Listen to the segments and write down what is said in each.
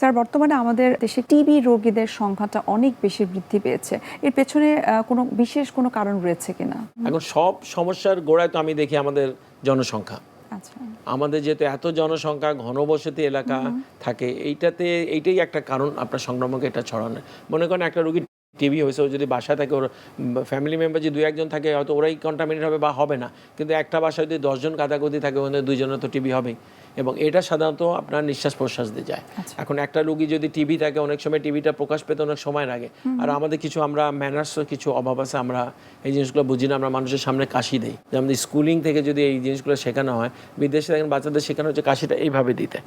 Sir, বর্তমানে আমাদের দেশে টিবি রোগীদের সংখ্যাটা অনেক বেশি বৃদ্ধি পেয়েছে। এর পেছনে কোনো বিশেষ কোনো কারণ রয়েছে কিনা? এখন সব সমস্যার গোড়ায় তো আমি দেখি আমাদের জনসংখ্যা। আচ্ছা। আমাদের যেহেতু এত জনসংখ্যা, ঘনবসতি এলাকা থাকে, এইটাই একটা কারণ আপনার সংক্রামক এটা ছড়ানো। মনে করেন একটা রোগী টিবি হয়েছে, ও যদি বাসায় থাকে, ওর ফ্যামিলি মেম্বার যদি 2-1 জন থাকে, হয়তো ওরাই কন্টামিনেট হবে বা হবে না। কিন্তু একটা বাসায় যদি 10 জন কাদাকুদি থাকে, ওখানে 2 জনের তো টিবি হবেই, এবং এটা সাধারণত আপনার নিঃশ্বাস প্রশ্বাস দিয়ে যায়। এখন একটা রোগী যদি টিবি থাকে, অনেক সময় টিবিটা প্রকাশ পেতে অনেক সময় লাগে। আর আমাদের আমরা ম্যানার্সও কিছু অভাব আছে, আমরা এই জিনিসগুলো বুঝি না, আমরা মানুষের সামনে কাশি দিই। যেমন স্কুলিং থেকে যদি এই জিনিসগুলো শেখানো হয়, বিদেশে দেখেন বাচ্চাদের শেখানো হচ্ছে কাশিটা এইভাবে দিতে,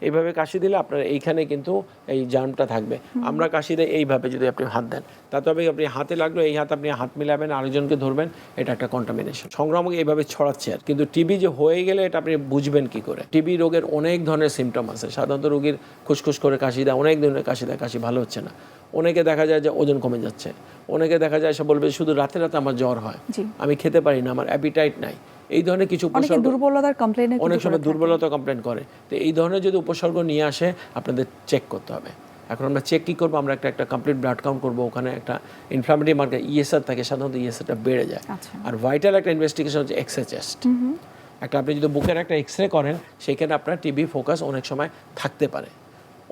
এইভাবে কাশি দিলে আপনার এইখানে কিন্তু এই জার্মটা থাকবে। আমরা কাশি দিই এইভাবে, যদি আপনি হাত দেন, তাতে হবে আপনি হাতে লাগলো, এই হাত আপনি হাত মিলাবেন, আরেকজনকে ধরবেন, এটা একটা কন্টামিনেশন। সংক্রামক এইভাবে ছড়াচ্ছে। আর কিন্তু টিবি যে হয়ে গেলে এটা আপনি বুঝবেন কি করে? টিবি রোগের অনেক ধরনের সিমটম আছে। সাধারণত রোগীর খুসখুস করে কাশি দেয়, অনেক ধরনের কাশি দেয়, কাশি ভালো হচ্ছে না। অনেকে দেখা যায় যে ওজন কমে যাচ্ছে, অনেকে দেখা যায় সে বলবে শুধু রাতে রাতে আমার জ্বর হয়, আমি খেতে পারি না, আমার অ্যাপিটাইট নাই। এই ধরনের কিছু উপসর্গ, অনেক সময় দুর্বলতা কমপ্লেন করে। তো এই ধরনের যদি উপসর্গ নিয়ে আসে, আপনাদের চেক করতে হবে। এখন আমরা চেক কী করবো? আমরা একটা কমপ্লিট ব্লাড কাউন্ট করবো, ওখানে একটা ইনফ্লামেটরি মার্কার ইএসআর থাকে, সাধারণত ইএসআরটা বেড়ে যায়। আর ভাইটাল একটা ইনভেস্টিগেশন হচ্ছে এক্স-রে চেস্ট। একটা আপনি যদি বুকের একটা এক্স-রে করেন, সেখানে আপনার টিবি ফোকাস অনেক সময় থাকতে পারে।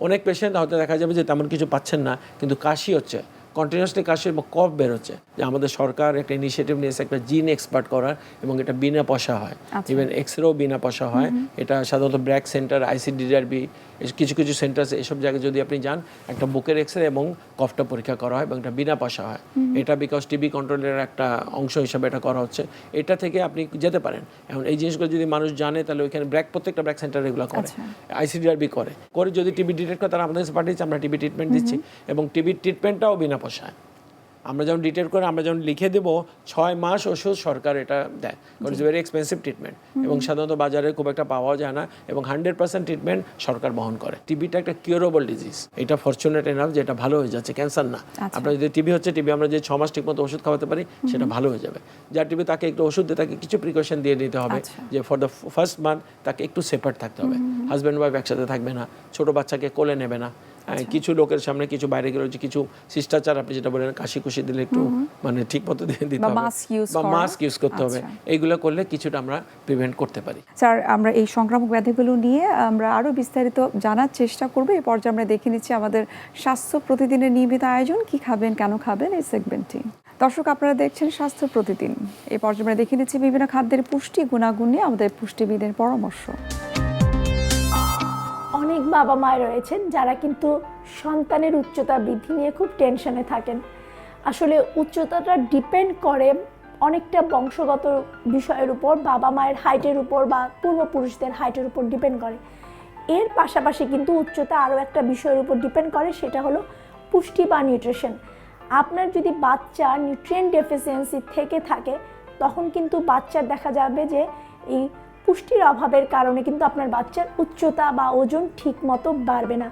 অনেক পেশেন্ট হয়তো দেখা যাবে যে তেমন কিছু পাচ্ছেন না, কিন্তু কাশি হচ্ছে, কন্টিনিউয়াসলি কাশি এবং কফ বের হচ্ছে। যে আমাদের সরকার একটা ইনিশিয়েটিভ নিয়েছে একটা জিন এক্সপার্ট করার, এবং এটা বিনা পয়সা হয়, ইভেন এক্সরেও বিনা পয়সা হয়। এটা সাধারণত ব্র্যাক সেন্টার, আইসিডিআরবি, কিছু কিছু সেন্টার আছে, এসব জায়গায় যদি আপনি যান, একটা বুকের এক্সরে এবং কফটা পরীক্ষা করা হয়, এবং এটা বিনা পয়সা হয়। এটা বিকজ টিবি কন্ট্রোলের একটা অংশ হিসাবে এটা করা হচ্ছে। এটা থেকে আপনি যেতে পারেন। এখন এই জিনিসগুলো যদি মানুষ জানে, তাহলে ওইখানে প্রত্যেকটা ব্র্যাক সেন্টার এগুলো করে, আইসিডিআরবি করে যদি টিবি ডিটেক্ট করে, তারা আমাদের কাছে পাঠিয়েছে, আমরা টিবি ট্রিটমেন্ট দিচ্ছি, এবং টিবির ট্রিটমেন্টটাও বিনা পয়সায়। আমরা যেমন ডিটেক্ট করে, আমরা যেমন লিখে দেবো 6 মাস ওষুধ সরকার এটা দেয়, ইটস ভেরি এক্সপেন্সিভ ট্রিটমেন্ট, এবং সাধারণত বাজারে খুব একটা পাওয়া যায় না, এবং 100% ট্রিটমেন্ট সরকার বহন করে। টিবিটা একটা কিউরেবল ডিজিজ, এটা ফরচুনেট এনাফ যে এটা ভালো হয়ে যাচ্ছে, ক্যান্সার না। আপনার যদি টিবি হচ্ছে, টিবি আমরা যে 6 মাস ঠিকমতো ওষুধ খাওয়াতে পারি, সেটা ভালো হয়ে যাবে। যার টিবি তাকে একটু ওষুধ দিয়ে তাকে কিছু প্রিকশন দিয়ে নিতে হবে, যে ফর দ্য ফার্স্ট মান্থ তাকে একটু সেপারেট থাকতে হবে, হাজব্যান্ড ওয়াইফ একসাথে থাকবে না, ছোট বাচ্চাকে কোলে নেবে না, কিছু লোকের সামনে, কিছু বাইরে গেলে কিছু শিষ্টাচার, আপনি যেটা বলেন কাশি কুশি দিলে একটু মানে ঠিক মতো দিয়ে দিতে হবে, বা মাস্ক ইউজ করতে হবে। এইগুলো করলে কিছুটা আমরা প্রিভেন্ট করতে পারি। স্যার, আমরা এই সংক্রামক ব্যাধিগুলো নিয়ে আমরা আরও বিস্তারিত জানার চেষ্টা করব। এই পর্যায়ে আমরা দেখে নিচ্ছি আমাদের স্বাস্থ্য প্রতিদিনের নিয়মিত আয়োজন, কি খাবেন, কেন খাবেন, এই সেগমেন্টটি। দর্শক, আপনারা দেখছেন স্বাস্থ্য প্রতিদিন। এই পর্যায়ে আমরা দেখে নিচ্ছি বিভিন্ন খাদ্যের পুষ্টি গুণাগুণ নিয়ে আমাদের পুষ্টিবিদের পরামর্শ। অনেক বাবা মায়ের রয়েছেন যারা কিন্তু সন্তানের উচ্চতা বৃদ্ধি নিয়ে খুব টেনশনে থাকেন। আসলে উচ্চতাটা ডিপেন্ড করে অনেকটা বংশগত বিষয়ের উপর, বাবা মায়ের হাইটের উপর বা পূর্বপুরুষদের হাইটের উপর ডিপেন্ড করে। এর পাশাপাশি কিন্তু উচ্চতা আরও একটা বিষয়ের উপর ডিপেন্ড করে, সেটা হলো পুষ্টি বা নিউট্রিশন। আপনার যদি বাচ্চার নিউট্রিয়েন্ট ডেফিসিয়েন্সি থেকে থাকে, তখন কিন্তু বাচ্চার দেখা যাবে যে এই পুষ্টির অভাবের কারণে কিন্তু আপনার বাচ্চার উচ্চতা বা ওজন ঠিক মতো বাড়বে না।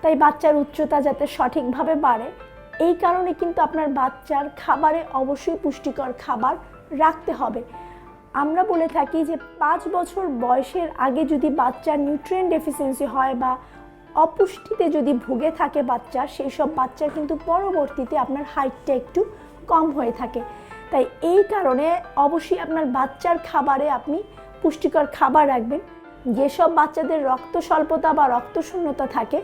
তাই বাচ্চার উচ্চতা যাতে সঠিকভাবে বাড়ে, এই কারণে কিন্তু আপনার বাচ্চার খাবারে অবশ্যই পুষ্টিকর খাবার রাখতে হবে। আমরা বলে থাকি যে 5 বছর বয়সের আগে যদি বাচ্চার নিউট্রিয়েন্ট ডেফিসিয়েন্সি হয় বা অপুষ্টিতে যদি ভুগে থাকে বাচ্চা, সেই সব বাচ্চার কিন্তু পরবর্তীতে আপনার হাইটটা একটু কম হয়ে থাকে। তাই এই কারণে অবশ্যই আপনার বাচ্চার খাবারে আপনি পুষ্টিকর খাবার রাখবেন। যেসব বাচ্চাদের রক্ত স্বল্পতা বা রক্তশূন্যতা থাকে,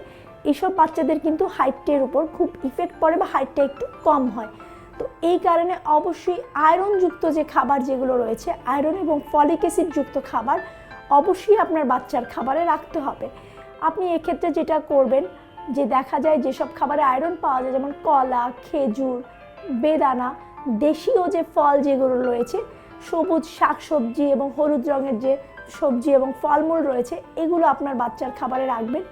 এইসব বাচ্চাদের কিন্তু হাইটের উপর খুব ইফেক্ট পড়ে বা হাইটটা একটু কম হয়। তো এই কারণে অবশ্যই আয়রনযুক্ত যে খাবার যেগুলো রয়েছে, আয়রন এবং ফলিক অ্যাসিড যুক্ত খাবার অবশ্যই আপনার বাচ্চার খাবারে রাখতে হবে। আপনি এক্ষেত্রে যেটা করবেন, যে দেখা যায় যেসব খাবারে আয়রন পাওয়া যায়, যেমন কলা, খেজুর, বেদানা, দেশীয় যে ফল যেগুলো রয়েছে, সবুজ শাকসবজি এবং হলুদ রঙের যে সবজি এবং ফলমূল রয়েছে, এগুলো আপনার বাচ্চার খাবারে রাখবেন।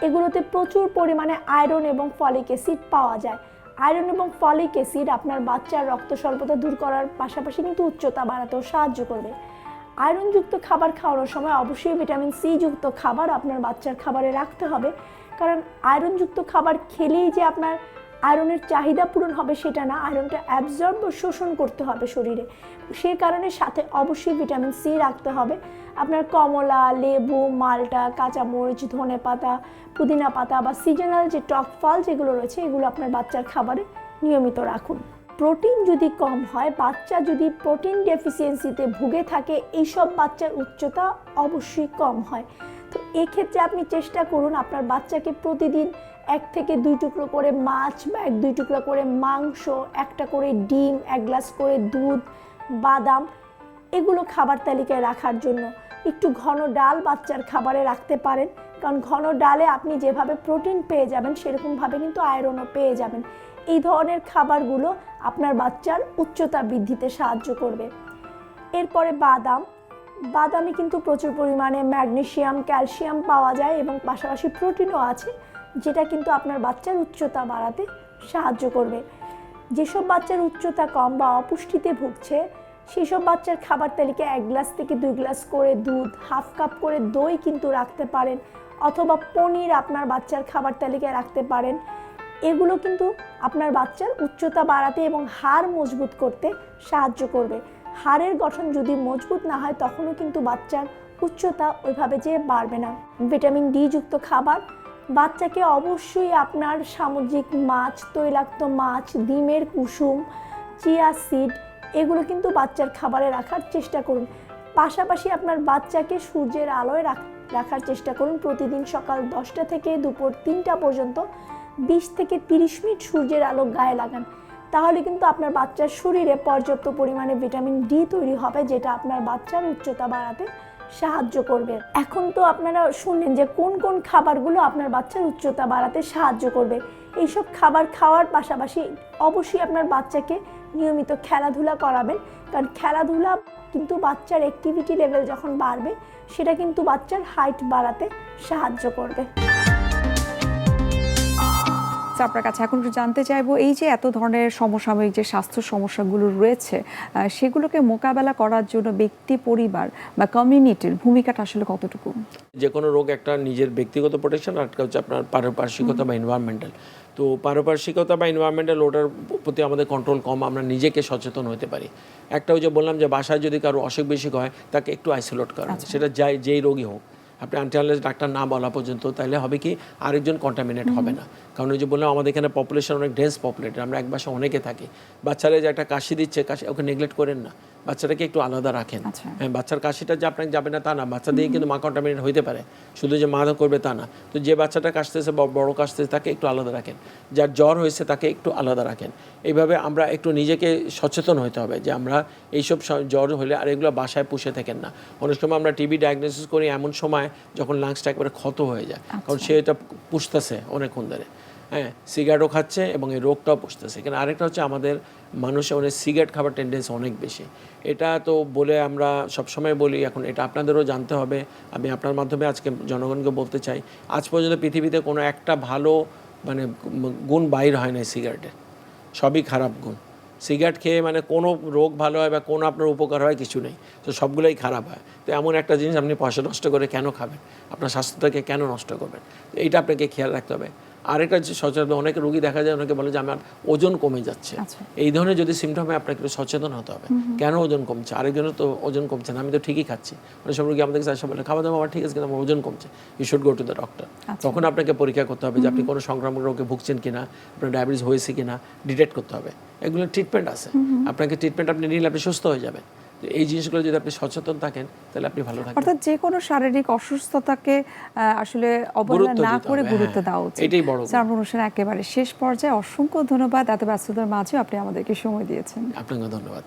এগুলোতে প্রচুর পরিমাণে আয়রন এবং ফলিক অ্যাসিড পাওয়া যায়। আয়রন এবং ফলিক অ্যাসিড আপনার বাচ্চার রক্ত স্বল্পতা দূর করার পাশাপাশি কিন্তু উচ্চতা বাড়াতেও সাহায্য করবে। আয়রনযুক্ত খাবার খাওয়ানোর সময় অবশ্যই ভিটামিন সি যুক্ত খাবার আপনার বাচ্চার খাবারে রাখতে হবে, কারণ আয়রনযুক্ত খাবার খেলেই যে আপনার আয়রনের চাহিদা পূরণ হবে সেটা না, আয়রনটা অ্যাবজর্ব ও শোষণ করতে হবে শরীরে। সেই কারণে সাথে অবশ্যই ভিটামিন সি রাখতে হবে। আপনার কমলা, লেবু, মালটা, কাঁচামরিচ, ধনেপাতা, পুদিনা পাতা বা সিজনাল যে টক ফল যেগুলো রয়েছে এগুলো আপনার বাচ্চার খাবারে নিয়মিত রাখুন। প্রোটিন যদি কম হয়, বাচ্চা যদি প্রোটিন ডেফিসিয়েন্সিতে ভুগে থাকে, এইসব বাচ্চার উচ্চতা অবশ্যই কম হয়। তো এক্ষেত্রে আপনি চেষ্টা করুন আপনার বাচ্চাকে প্রতিদিন 1 থেকে 2 টুকরো করে মাছ বা 1-2 টুকরো করে মাংস, 1টা করে ডিম, 1 গ্লাস করে দুধ, বাদাম এগুলো খাবার তালিকায় রাখার জন্য। একটু ঘন ডাল বাচ্চার খাবারে রাখতে পারেন, কারণ ঘন ডালে আপনি যেভাবে প্রোটিন পেয়ে যাবেন সেরকমভাবে কিন্তু আয়রনও পেয়ে যাবেন। এই ধরনের খাবারগুলো আপনার বাচ্চার উচ্চতা বৃদ্ধিতে সাহায্য করবে। এরপরে বাদামে কিন্তু প্রচুর পরিমাণে ম্যাগনেসিয়াম, ক্যালসিয়াম পাওয়া যায় এবং পাশাপাশি প্রোটিনও আছে, যেটা কিন্তু আপনার বাচ্চার উচ্চতা বাড়াতে সাহায্য করবে। যেসব বাচ্চার উচ্চতা কম বা অপুষ্টিতে ভুগছে সেই সব বাচ্চার খাবার তালিকায় 1 গ্লাস থেকে 2 গ্লাস করে দুধ, 1/2 কাপ করে দই কিন্তু রাখতে পারেন, অথবা পনির আপনার বাচ্চার খাবার তালিকায় রাখতে পারেন। এগুলো কিন্তু আপনার বাচ্চার উচ্চতা বাড়াতে এবং হাড় মজবুত করতে সাহায্য করবে। হাড়ের গঠন যদি মজবুত না হয় তখনও কিন্তু বাচ্চার উচ্চতা ওইভাবে যে বাড়বে না। ভিটামিন ডি যুক্ত খাবার বাচ্চাকে অবশ্যই আপনার সামুদ্রিক মাছ, তৈলাক্ত মাছ, ডিমের কুসুম, চিয়া সিড এগুলো কিন্তু বাচ্চার খাবারে রাখার চেষ্টা করুন। পাশাপাশি আপনার বাচ্চাকে সূর্যের আলোয় রাখার চেষ্টা করুন। প্রতিদিন সকাল 10টা থেকে দুপুর 3টা পর্যন্ত 20 থেকে 30 মিনিট সূর্যের আলো গায়ে লাগান। তাহলে কিন্তু আপনার বাচ্চার শরীরে পর্যাপ্ত পরিমাণে ভিটামিন ডি তৈরি হবে, যেটা আপনার বাচ্চার উচ্চতা বাড়াতে সাহায্য করবে। এখন তো আপনারা শুনলেন যে কোন কোন খাবারগুলো আপনার বাচ্চার উচ্চতা বাড়াতে সাহায্য করবে। এইসব খাবার খাওয়ার পাশাপাশি অবশ্যই আপনার বাচ্চাকে নিয়মিত খেলাধুলা করাবেন, কারণ খেলাধুলা কিন্তু বাচ্চার অ্যাক্টিভিটি লেভেল যখন বাড়বে সেটা কিন্তু বাচ্চার হাইট বাড়াতে সাহায্য করবে। আপনার কাছে এখন একটু জানতে চাইবো, এই যে এত ধরনের সমসাময়িক যে স্বাস্থ্য সমস্যাগুলো রয়েছে সেগুলোকে মোকাবেলা করার জন্য ব্যক্তি, পরিবার বা কমিউনিটির ভূমিকাটা আসলে কতটুকু? যে কোনো রোগ একটা নিজের ব্যক্তিগত প্রোটেকশন, আর একটা হচ্ছে আপনার পারিপার্শ্বিকতা বা এনভায়রনমেন্টাল। তো পারিপার্শ্বিকতা বা এনভায়রনমেন্টাল ওটার প্রতি আমাদের কন্ট্রোল কম, আমরা নিজেকে সচেতন হতে পারি। একটা ওই যে বললাম যে বাসায় যদি কারো অসুখ বিসুখ হয় তাকে একটু আইসোলেট করা, সেটা যেই রোগী হোক। আপনি আনটিল ডাক্তার না বলা পর্যন্ত, তাইলে হবে কি আরেকজন কন্টামিনেট হবে না। কারণ ওই যে বললাম আমাদের এখানে পপুলেশন অনেক ডেন্স পপুলেটেড, আমরা এক বাসায় অনেকে থাকি। বাচ্চারা যে একটা কাশি দিচ্ছে, ওকে নেগলেক্ট করেন না, বাচ্চাটাকে একটু আলাদা রাখেন। হ্যাঁ, বাচ্চার কাশিটা যে আপনাকে যাবে না তা না, বাচ্চা দিয়ে কিন্তু মা কন্টামিনেট হইতে পারে, শুধু যে মা করবে তা না। তো যে বাচ্চাটা কাশতেছে বা বড় কাশতেছে তাকে একটু আলাদা রাখেন, যার জ্বর হয়েছে তাকে একটু আলাদা রাখেন। এইভাবে আমরা একটু নিজেকে সচেতন হতে হবে যে আমরা এইসব জ্বর হলে আর এগুলো বাসায় পুষে থাকেন না। অনেক সময় আমরা টিবি ডায়াগনোসিস করি এমন সময় যখন লাংসটা একবারে ক্ষত হয়ে যায়, কারণ সে এটা পুষতেছে অনেকক্ষণ ধরে। হ্যাঁ, সিগারেটও খাচ্ছে এবং এই রোগটাও পুষতেছে। কিন্তু আরেকটা হচ্ছে আমাদের মানুষের অনেক সিগারেট খাবার টেন্ডেন্সি অনেক বেশি। এটা তো বলে আমরা সবসময় বলি, এখন এটা আপনাদেরও জানতে হবে। আমি আপনার মাধ্যমে আজকে জনগণকে বলতে চাই, আজ পর্যন্ত পৃথিবীতে কোনো একটা ভালো মানে গুণ বাইর হয় না সিগারেটের, সবই খারাপ গুণ। সিগারেট খেয়ে মানে কোনো রোগ ভালো হয় বা কোনো আপনার উপকার হয় কিছু নেই, তো সবগুলোই খারাপ হয়। তো এমন একটা জিনিস আপনি পয়সা নষ্ট করে কেন খাবেন, আপনার স্বাস্থ্যটাকে কেন নষ্ট করবেন? তো এইটা আপনাকে খেয়াল রাখতে হবে। আরেকটা যে সচেতন, অনেক রোগী দেখা যায় অনেকে বলে যে আমার ওজন কমে যাচ্ছে। এই ধরনের যদি সিমটমে আপনাকে একটু সচেতন হতে হবে, কেন ওজন কমছে, আরেকজনের তো ওজন কমছে না, আমি তো ঠিকই খাচ্ছি। মানে সব রোগী আমাদের কাছে বলে খাওয়া দাওয়া আমার ঠিক আছে কিন্তু আমার ওজন কমছে, you should go to the doctor. তখন আপনাকে পরীক্ষা করতে হবে যে আপনি কোনো সংক্রামক রোগে ভুগছেন কিনা, আপনার ডায়াবেটিস হয়েছে কিনা ডিটেক্ট করতে হবে। এগুলো ট্রিটমেন্ট আছে, আপনাকে ট্রিটমেন্ট আপনি নিলে আপনি সুস্থ হয়ে যাবেন। এই জিনিসগুলো যদি আপনি সচেতন থাকেন তাহলে আপনি ভালো থাকবেন। অর্থাৎ যে কোনো শারীরিক অসুস্থতাকে আসলে অবহেলা না করে গুরুত্ব দেওয়া উচিত। এটাই বড়। আমার অনুষ্ঠান একেবারে শেষ পর্যায়ে, অসংখ্য ধন্যবাদ এত ব্যস্ততার মাঝেও আপনি আমাদেরকে সময় দিয়েছেন। আপনাকে ধন্যবাদ।